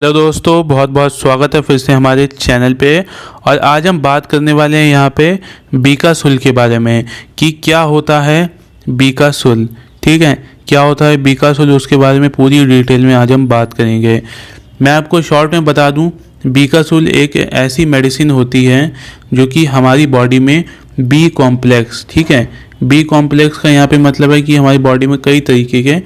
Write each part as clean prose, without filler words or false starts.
Hello दोस्तों, बहुत बहुत स्वागत है फिर से हमारे चैनल पे। और आज हम बात करने वाले हैं यहाँ पे बीकासुल के बारे में कि क्या होता है बीकासुल। ठीक है, क्या होता है बीकासुल, उसके बारे में पूरी डिटेल में आज हम बात करेंगे। मैं आपको शॉर्ट में बता दूं, बीकासुल एक ऐसी मेडिसिन होती है जो कि हमारी बॉडी में बी कॉम्प्लेक्स, ठीक है, बी कॉम्प्लेक्स का यहाँ पे मतलब है कि हमारी बॉडी में कई तरीके के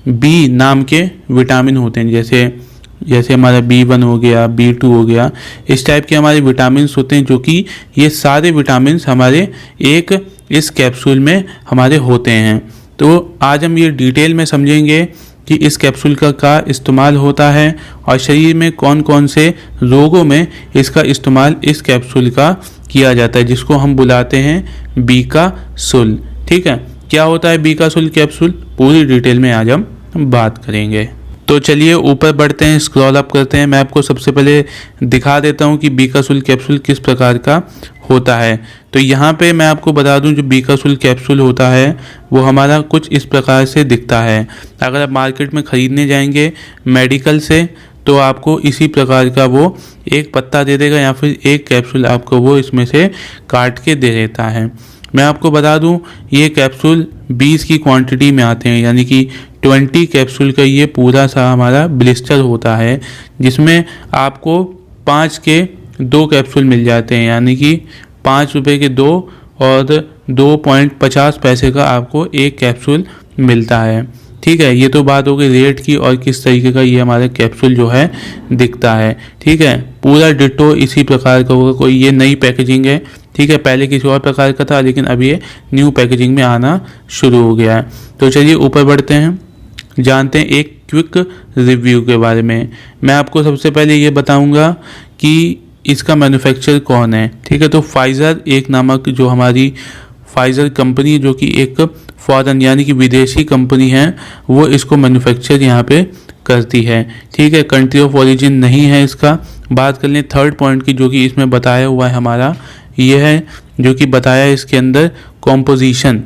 बी नाम के विटामिन होते हैं, जैसे हमारा B1 हो गया, B2 हो गया, इस टाइप के हमारे विटामिन्स होते हैं, जो कि ये सारे विटामिन्स हमारे एक इस कैप्सूल में हमारे होते हैं। तो आज हम ये डिटेल में समझेंगे कि इस कैप्सूल का क्या इस्तेमाल होता है और शरीर में कौन कौन से रोगों में इसका इस्तेमाल इस कैप्सूल का किया जाता है, जिसको हम बुलाते हैं बीकासुल। ठीक है, क्या होता है बीकासुल कैप्सूल, पूरी डिटेल में आज हम बात करेंगे। तो चलिए ऊपर बढ़ते हैं, स्क्रॉल अप करते हैं। मैं आपको सबसे पहले दिखा देता हूं कि बीकासुल कैप्सूल किस प्रकार का होता है। तो यहाँ पे मैं आपको बता दूं, जो बीकासुल कैप्सूल होता है वो हमारा कुछ इस प्रकार से दिखता है। अगर आप मार्केट में ख़रीदने जाएंगे मेडिकल से, तो आपको इसी प्रकार का वो एक पत्ता दे देगा या फिर एक कैप्सूल आपको वो इसमें से काट के दे देता है। मैं आपको बता दूं, ये कैप्सूल 20 की क्वांटिटी में आते हैं, यानी कि 20 कैप्सूल का ये पूरा सा हमारा ब्लिस्टर होता है, जिसमें आपको 5 के 2 कैप्सूल मिल जाते हैं, यानी कि 5 रुपये के 2 और 2.50 पैसे का आपको एक कैप्सूल मिलता है। ठीक है, ये तो बात हो गई रेट की और किस तरीके का ये हमारा कैप्सूल जो है दिखता है। ठीक है, पूरा डिटो इसी प्रकार का होगा, कोई ये नई पैकेजिंग है। ठीक है, पहले किसी और प्रकार का था, लेकिन अब ये न्यू पैकेजिंग में आना शुरू हो गया है। तो चलिए ऊपर बढ़ते हैं, जानते हैं एक क्विक रिव्यू के बारे में। मैं आपको सबसे पहले ये बताऊंगा कि इसका मैन्युफैक्चर कौन है। ठीक है, तो फाइज़र एक नामक जो हमारी फाइज़र कंपनी, जो कि एक फॉरेन यानी कि विदेशी कंपनी है, वो इसको मैन्युफैक्चर यहाँ पे करती है। ठीक है, कंट्री ऑफ ओरिजिन नहीं है इसका। बात कर लें थर्ड पॉइंट की, जो कि इसमें बताया हुआ है हमारा, ये है जो कि बताया है इसके अंदर कॉम्पोजिशन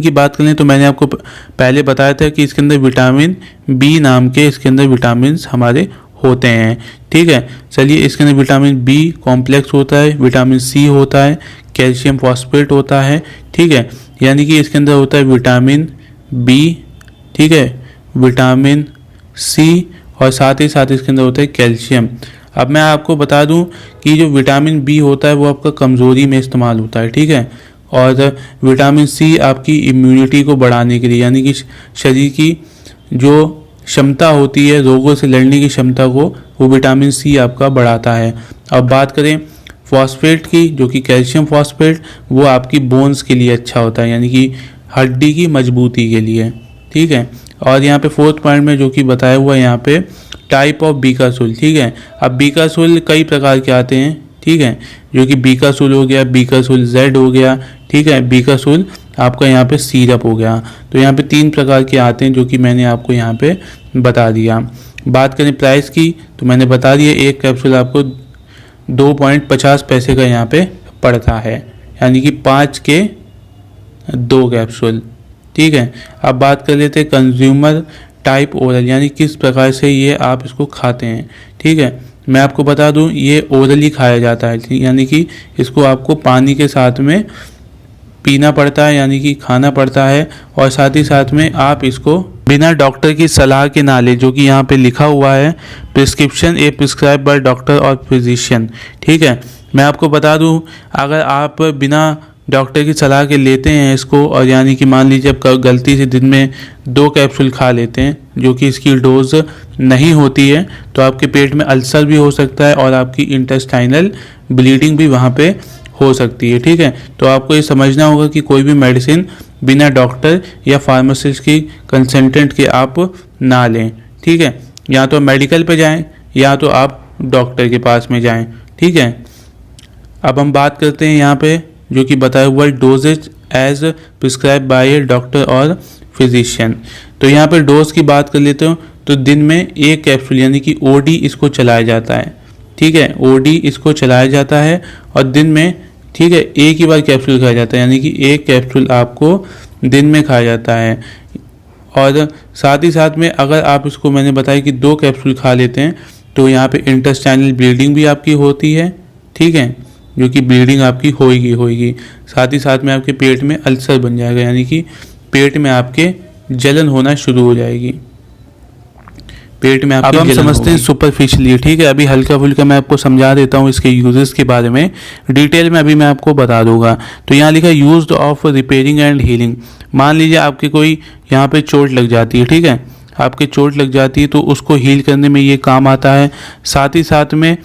की बात करें तो मैंने आपको पहले बताया था कि इसके अंदर विटामिन बी नाम के इसके अंदर विटामिन हमारे होते हैं। ठीक है, चलिए इसके अंदर विटामिन बी कॉम्प्लेक्स होता है, विटामिन सी होता है, कैल्शियम फॉस्फेट होता है। ठीक है, यानी कि इसके अंदर होता है विटामिन बी, ठीक है, विटामिन सी और साथ ही साथ इसके अंदर होता है कैल्शियम। अब मैं आपको बता दूं कि जो विटामिन बी होता है वो आपका कमज़ोरी में इस्तेमाल होता है। ठीक है, और विटामिन सी आपकी इम्यूनिटी को बढ़ाने के लिए, यानी कि शरीर की जो क्षमता होती है रोगों से लड़ने की क्षमता को, वो विटामिन सी आपका बढ़ाता है। अब बात करें फॉस्फेट की, जो कि कैल्शियम फॉस्फेट, वो आपकी बोन्स के लिए अच्छा होता है, यानी कि हड्डी की मजबूती के लिए। ठीक है, और यहाँ पे फोर्थ पॉइंट में जो कि बताया हुआ है यहाँ पे टाइप ऑफ बीकासुल। ठीक है, अब बीकासुल कई प्रकार के आते हैं। ठीक है, जो कि बीकासुल हो गया, बीकासुल जेड हो गया, ठीक है, बीकासुल आपका यहाँ पे सीरप हो गया। तो यहाँ पे 3 प्रकार के आते हैं, जो कि मैंने आपको यहाँ पे बता दिया। बात करें प्राइस की, तो मैंने बता दिया एक कैप्सूल आपको 2.50 पैसे का यहाँ पे पड़ता है, यानी कि 5 के 2 कैप्सूल। ठीक है, अब बात कर लेते हैं कंज्यूमर टाइप ओरल, यानी किस प्रकार से ये आप इसको खाते हैं। ठीक है, मैं आपको बता दूं ये ओरली खाया जाता है, यानी कि इसको आपको पानी के साथ में पीना पड़ता है, यानी कि खाना पड़ता है, और साथ ही साथ में आप इसको बिना डॉक्टर की सलाह के ना लें, जो कि यहाँ पे लिखा हुआ है prescription A prescribe by doctor और फिजिशियन। ठीक है, मैं आपको बता दूं अगर आप बिना डॉक्टर की सलाह के लेते हैं इसको, और यानी कि मान लीजिए आप गलती से दिन में 2 कैप्सूल खा लेते हैं, जो कि इसकी डोज नहीं होती है, तो आपके पेट में अल्सर भी हो सकता है और आपकी इंटेस्टाइनल ब्लीडिंग भी वहाँ पे हो सकती है। ठीक है, तो आपको ये समझना होगा कि कोई भी मेडिसिन बिना डॉक्टर या फार्मासिस्ट की कंसल्टेंट के आप ना लें। ठीक है, या तो मेडिकल पे जाएं या तो आप डॉक्टर के पास में जाएं। ठीक है, अब हम बात करते हैं यहाँ पे जो कि बताया हुआ doses as prescribe by doctor और फिजिशियन। तो यहाँ पे डोज की बात कर लेते हो, तो दिन में 1 कैप्सूल यानी कि ओडी इसको चलाया जाता है। ठीक है, ओडी इसको चलाया जाता है और दिन में, ठीक है, एक ही बार कैप्सूल खाया जाता है, यानी कि 1 कैप्सूल आपको दिन में खाया जाता है। और साथ ही साथ में अगर आप इसको, मैंने बताया कि 2 कैप्सूल खा लेते हैं तो यहाँ पे इंटेस्टाइनल ब्लीडिंग भी आपकी होती है, ठीक है, जो कि ब्लीडिंग आपकी होएगी। साथ ही साथ में आपके पेट में अल्सर बन जाएगा, यानी कि पेट में आपके जलन होना शुरू हो जाएगी, पेट में आपके। अब हम समझते हैं सुपरफिशियली, ठीक है। अभी हल्का फुल्का मैं आपको समझा देता हूँ इसके यूजेस के बारे में, डिटेल में अभी मैं आपको बता दूंगा। तो यहाँ लिखा used of repairing and healing. मान लीजिए आपके कोई यहाँ पे चोट लग जाती है, ठीक है, आपके चोट लग जाती है तो उसको हील करने में ये काम आता है। साथ ही साथ में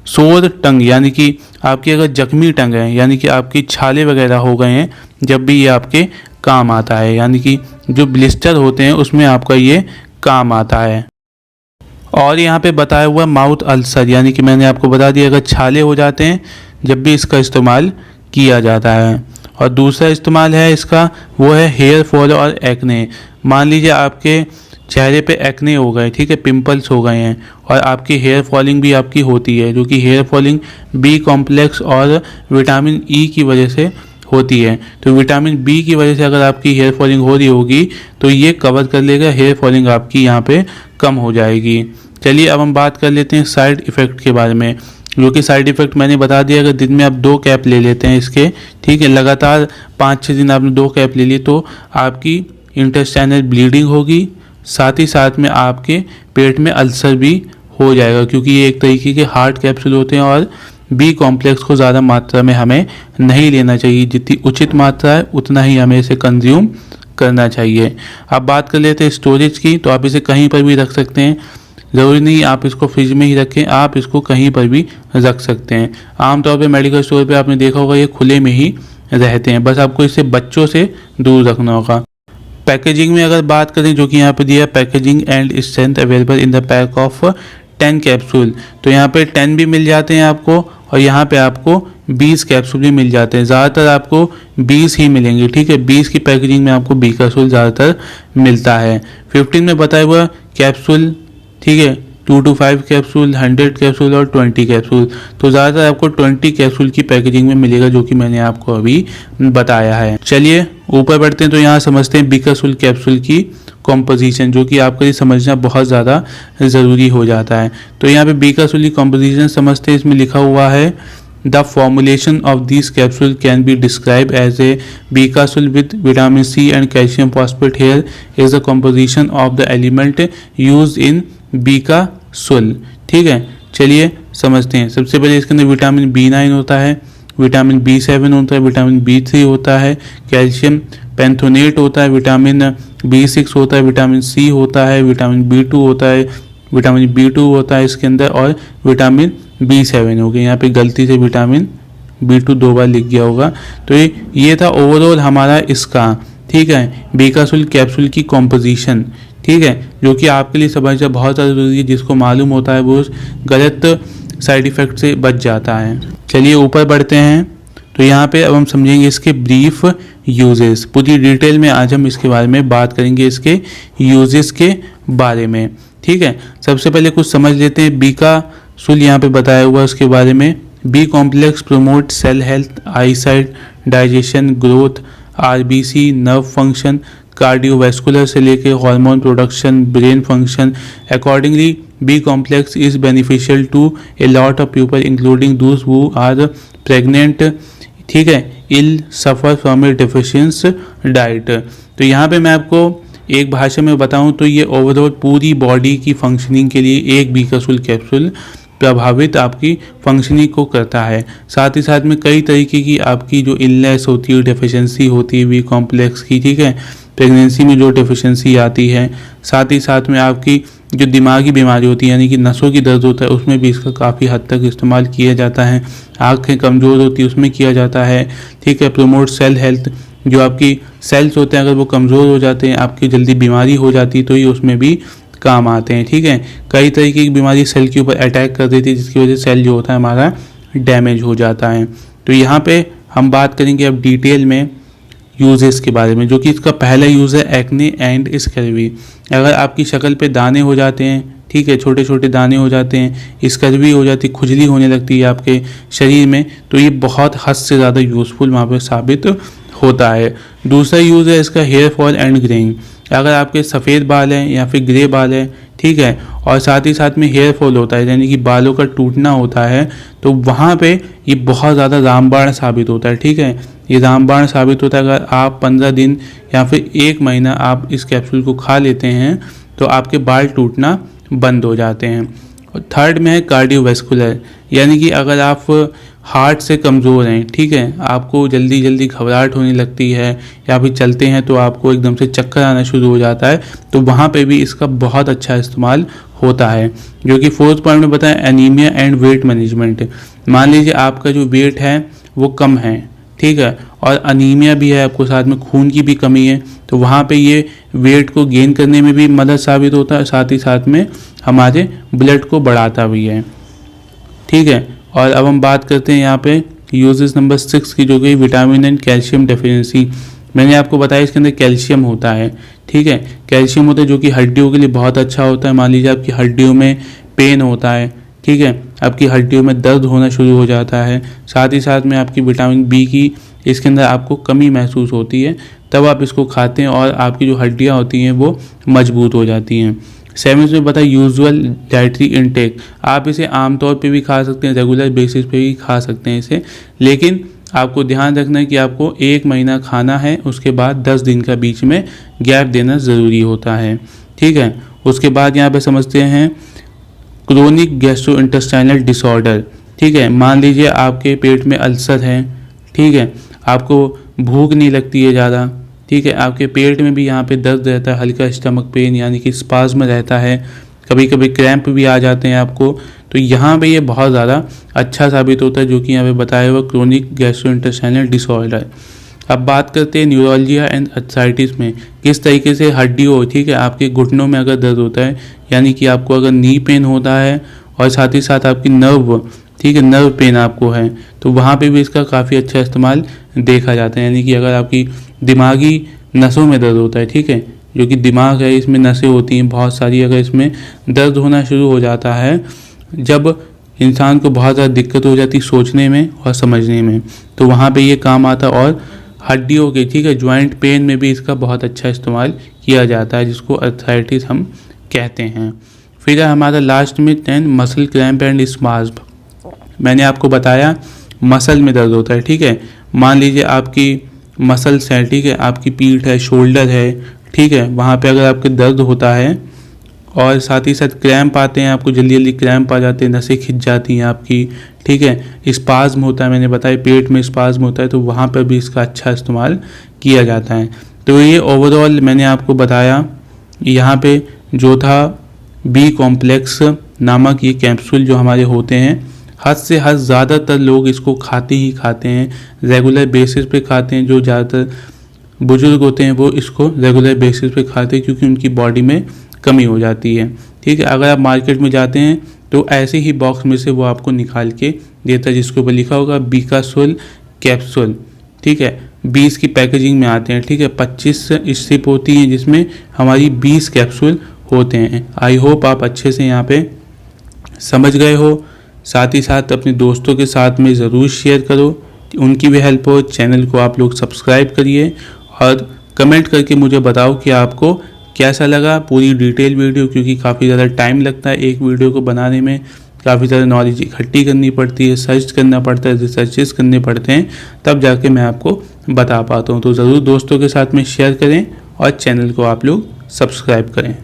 सोर टंग, यानी कि आपकी अगर जख्मी टंग है, यानी कि आपकी छाले वगैरह हो गए हैं, जब भी ये आपके काम आता है, यानी कि जो ब्लिस्टर होते हैं उसमें आपका ये काम आता है। और यहाँ पे बताया हुआ माउथ अल्सर, यानी कि मैंने आपको बता दिया अगर छाले हो जाते हैं जब भी इसका इस्तेमाल किया जाता है। और दूसरा इस्तेमाल है इसका, वो है हेयर फॉल और एक्ने। मान लीजिए आपके चेहरे पे एक्ने हो गए, ठीक है, पिंपल्स हो गए हैं और आपकी हेयर फॉलिंग भी आपकी होती है, जो कि हेयर फॉलिंग बी कॉम्प्लेक्स और विटामिन ई की वजह से होती है। तो विटामिन बी की वजह से अगर आपकी हेयर फॉलिंग हो रही होगी तो ये कवर कर लेगा, हेयर फॉलिंग आपकी यहाँ पे कम हो जाएगी। चलिए अब हम बात कर लेते हैं साइड इफ़ेक्ट के बारे में, जो कि साइड इफ़ेक्ट मैंने बता दिया, अगर दिन में आप 2 कैप ले लेते हैं इसके, ठीक है, लगातार 5-6 दिन आपने 2 कैप ले ली तो आपकी इंटेस्टाइनल ब्लीडिंग होगी, साथ ही साथ में आपके पेट में अल्सर भी हो जाएगा, क्योंकि ये एक तरीके के हार्ड कैप्सूल होते हैं और बी कॉम्प्लेक्स को ज़्यादा मात्रा में हमें नहीं लेना चाहिए, जितनी उचित मात्रा है उतना ही हमें इसे कंज्यूम करना चाहिए। अब बात कर लेते हैं स्टोरेज की, तो आप इसे कहीं पर भी रख सकते हैं, ज़रूरी नहीं आप इसको फ्रिज में ही रखें, आप इसको कहीं पर भी रख सकते हैं। आमतौर पे मेडिकल स्टोर पे आपने देखा होगा ये खुले में ही रहते हैं, बस आपको इसे बच्चों से दूर रखना होगा। पैकेजिंग में अगर बात करें, जो कि यहाँ पे दिया packaging and strength available in the pack of 10 capsule, तो यहाँ पे 10 भी मिल जाते हैं आपको और यहाँ पे आपको 20 कैप्सूल भी मिल जाते हैं। ज़्यादातर आपको 20 ही मिलेंगे, ठीक है, 20 की पैकेजिंग में आपको बी कैप्सूल ज़्यादातर मिलता है। 15 में बताया हुआ कैप्सूल, ठीक है, 2 to 5 कैप्सूल, 100 कैप्सूल और 20 कैप्सूल, तो ज़्यादातर आपको 20 कैप्सूल की पैकेजिंग में मिलेगा, जो कि मैंने आपको अभी बताया है। चलिए ऊपर बढ़ते हैं, तो यहाँ समझते हैं बीकासुल कैप्सूल की कॉम्पोजिशन, जो कि आपके लिए समझना बहुत ज़्यादा ज़रूरी हो जाता है। तो यहाँ पे बीकासुल की कॉम्पोजिशन समझते हैं, इसमें लिखा हुआ है The formulation of these capsules can be described as a Bicasol with vitamin C and calcium phosphate. Here is the composition of the element used in Bicasol. ठीक है, चलिए समझते हैं। सबसे पहले इसके अंदर विटामिन B9 होता है, विटामिन B7 होता है, विटामिन B3 होता है, कैल्शियम पेंथोनेट होता है, विटामिन B6 होता है, विटामिन C होता है, विटामिन B2 होता है, विटामिन B2 होता है इसके अंदर, और विटामिन B7 हो गया। यहाँ पे गलती से विटामिन B2 2 बार लिख गया होगा। तो ये था ओवरऑल हमारा इसका, ठीक है, बीकासुल कैप्सूल की कॉम्पोजिशन, ठीक है, जो कि आपके लिए समझना बहुत ज़्यादा जरूरी है। जिसको मालूम होता है वो गलत साइड इफ़ेक्ट से बच जाता है। चलिए ऊपर बढ़ते हैं, तो यहाँ पे अब हम समझेंगे इसके ब्रीफ यूजेस। पूरी डिटेल में आज हम इसके बारे में बात करेंगे, इसके यूजेस के बारे में, ठीक है। सबसे पहले कुछ समझ लेते हैं बीकासुल यहाँ पे बताया हुआ उसके बारे में। B complex promote cell health, eyesight, digestion, growth, RBC, nerve function, cardiovascular से लेके hormone production, brain function. Accordingly B complex is beneficial to a lot of people including those who are pregnant, ठीक है, इल, suffer from A डेफिशिएंस diet. तो यहाँ पे मैं आपको एक भाषा में बताऊं तो ये ओवरऑल पूरी बॉडी की फंक्शनिंग के लिए एक बीकासुल कैप्सूल प्रभावित आपकी फंक्शनिंग को करता है। साथ ही साथ में कई तरीके की आपकी जो इलनेस होती है, डेफिशिएंसी होती है बी कॉम्प्लेक्स की, ठीक है, प्रेगनेंसी में जो डेफिशिएंसी आती है, साथ ही साथ में आपकी जो दिमागी बीमारी होती है, यानी कि नसों की दर्द होता है, उसमें भी इसका काफ़ी हद तक इस्तेमाल किया जाता है। आँखें कमज़ोर होती है उसमें किया जाता है, ठीक है। प्रोमोट सेल हेल्थ, जो आपकी सेल्स होते हैं अगर वो कमज़ोर हो जाते हैं, आपकी जल्दी बीमारी हो जाती है, तो ये उसमें भी काम आते हैं, ठीक है। कई तरीके की बीमारी सेल के ऊपर अटैक कर देती है, जिसकी वजह से सेल जो होता है हमारा डैमेज हो जाता है। तो यहाँ पे हम बात करेंगे अब डिटेल में यूजेस के बारे में, जो कि इसका पहला यूज़ है एक्ने एंड स्कर्वी। अगर आपकी शक्ल पे दाने हो जाते हैं, ठीक है, छोटे छोटे दाने हो जाते हैं, स्कर्वी हो जाती है, खुजली होने लगती है आपके शरीर में, तो ये बहुत हद से ज़्यादा यूज़फुल वहाँ पर साबित होता है। दूसरा यूज़ है इसका हेयर फॉल एंड ग्रेइंग। अगर आपके सफ़ेद बाल हैं या फिर ग्रे बाल है, ठीक है, और साथ ही साथ में हेयर फॉल होता है यानी कि बालों का टूटना होता है, तो वहाँ पे ये बहुत ज़्यादा रामबाण साबित होता है। ठीक है, ये रामबाण साबित होता है। अगर आप 15 दिन या फिर 1 महीना आप इस कैप्सूल को खा लेते हैं तो आपके बाल टूटना बंद हो जाते हैं। और थर्ड में है कार्डियोवैस्कुलर, यानी कि अगर आप हार्ट से कमज़ोर हैं, ठीक है, आपको जल्दी जल्दी घबराहट होने लगती है या फिर चलते हैं तो आपको एकदम से चक्कर आना शुरू हो जाता है, तो वहाँ पे भी इसका बहुत अच्छा इस्तेमाल होता है। जो कि फोर्थ पॉइंट में बताया एनीमिया एंड वेट मैनेजमेंट। मान लीजिए आपका जो वेट है वो कम है, ठीक है, और अनीमिया भी है, आपको साथ में खून की भी कमी है, तो वहाँ पे ये वेट को गेन करने में भी मदद साबित होता है, साथ ही साथ में हमारे ब्लड को बढ़ाता भी है। ठीक है, और अब हम बात करते हैं यहाँ पे यूजेस नंबर 6 की, जो कि विटामिन एंड कैल्शियम डेफिशिएंसी। मैंने आपको बताया इसके अंदर कैल्शियम होता है। ठीक है, कैल्शियम होता है जो कि हड्डियों के लिए बहुत अच्छा होता है। मान लीजिए आपकी हड्डियों में पेन होता है, ठीक है, आपकी हड्डियों में दर्द होना शुरू हो जाता है, साथ ही साथ में आपकी विटामिन बी की इसके अंदर आपको कमी महसूस होती है, तब आप इसको खाते हैं और आपकी जो हड्डियाँ होती हैं वो मजबूत हो जाती हैं। 7 में बताया यूजुअल डाइटरी इनटेक। आप इसे आमतौर पे भी खा सकते हैं, रेगुलर बेसिस पे भी खा सकते हैं इसे, लेकिन आपको ध्यान रखना है कि आपको 1 महीना खाना है, उसके बाद 10 दिन का बीच में गैप देना ज़रूरी होता है। ठीक है, उसके बाद यहाँ पे समझते हैं क्रोनिक गैस्ट्रोइंटेस्टाइनल डिसऑर्डर। ठीक है, मान लीजिए आपके पेट में अल्सर है, ठीक है, आपको भूख नहीं लगती है ज़्यादा, ठीक है, आपके पेट में भी यहाँ पे दर्द रहता है, हल्का स्टमक पेन यानी कि स्पाज्म रहता है, कभी कभी क्रैम्प भी आ जाते हैं आपको, तो यहाँ पे ये बहुत ज़्यादा अच्छा साबित होता है, जो कि यहाँ पे बताया हुआ क्रोनिक गैस्ट्रोइंटेस्टाइनल डिसऑर्डर। अब बात करते हैं न्यूरोलजिया एंड आर्थराइटिस में, किस तरीके से हड्डियों, ठीक है, आपके घुटनों में अगर दर्द होता है, यानी कि आपको अगर नी पेन होता है और साथ ही साथ आपकी नर्व, ठीक है, नर्व पेन आपको है, तो वहाँ पे भी इसका काफ़ी अच्छा इस्तेमाल देखा जाता है। यानी कि अगर आपकी दिमागी नसों में दर्द होता है, ठीक है, जो कि दिमाग है इसमें नसें होती हैं बहुत सारी, अगर इसमें दर्द होना शुरू हो जाता है, जब इंसान को बहुत ज़्यादा दिक्कत हो जाती सोचने में और समझने में, तो वहाँ पे ये काम आता है। और हड्डियों के, ठीक है, जॉइंट पेन में भी इसका बहुत अच्छा इस्तेमाल किया जाता है, जिसको आर्थराइटिस हम कहते हैं। फिर है हमारा लास्ट में 10 मसल क्रैम्प एंड स्पाज्म। मैंने आपको बताया मसल में दर्द होता है, ठीक है, मान लीजिए आपकी मसल्स है, ठीक है, आपकी पीठ है, शोल्डर है, ठीक है, वहाँ पे अगर आपके दर्द होता है और साथ ही साथ क्रैम्प आते हैं, आपको जल्दी जल्दी क्रैम्प आ जाते हैं, नसें खिंच जाती हैं आपकी, ठीक है, स्पाज्म होता है, मैंने बताया पेट में स्पाज्म होता है, तो वहाँ पर भी इसका अच्छा इस्तेमाल किया जाता है। तो ये ओवरऑल मैंने आपको बताया, यहाँ पे जो था बी कॉम्प्लेक्स नामक ये कैप्सूल जो हमारे होते हैं, हद से हद ज़्यादातर लोग इसको खाते ही खाते हैं, रेगुलर बेसिस पे खाते हैं। जो ज़्यादातर बुजुर्ग होते हैं वो इसको रेगुलर बेसिस पे खाते हैं, क्योंकि उनकी बॉडी में कमी हो जाती है। ठीक है, अगर आप मार्केट में जाते हैं तो ऐसे ही बॉक्स में से वो आपको निकाल के देता है, जिसके ऊपर लिखा होगा बीकासोल कैप्सूल। ठीक है, 20 की पैकेजिंग में आते हैं, ठीक है, 25 स्ट्रिप होती हैं जिसमें हमारी 20 कैप्सूल होते हैं। आई होप आप अच्छे से यहाँ पे समझ गए हो। साथ ही साथ अपने दोस्तों के साथ में ज़रूर शेयर करो, उनकी भी हेल्प हो। चैनल को आप लोग सब्सक्राइब करिए और कमेंट करके मुझे बताओ कि आपको कैसा लगा पूरी डिटेल वीडियो, क्योंकि काफ़ी ज़्यादा टाइम लगता है एक वीडियो को बनाने में, काफ़ी ज़्यादा नॉलेज इकट्ठी करनी पड़ती है, सर्च करना पड़ता है, रिसर्चेस करने पड़ते हैं, तब जाके मैं आपको बता पाता हूँ। तो ज़रूर दोस्तों के साथ में शेयर करें और चैनल को आप लोग सब्सक्राइब करें।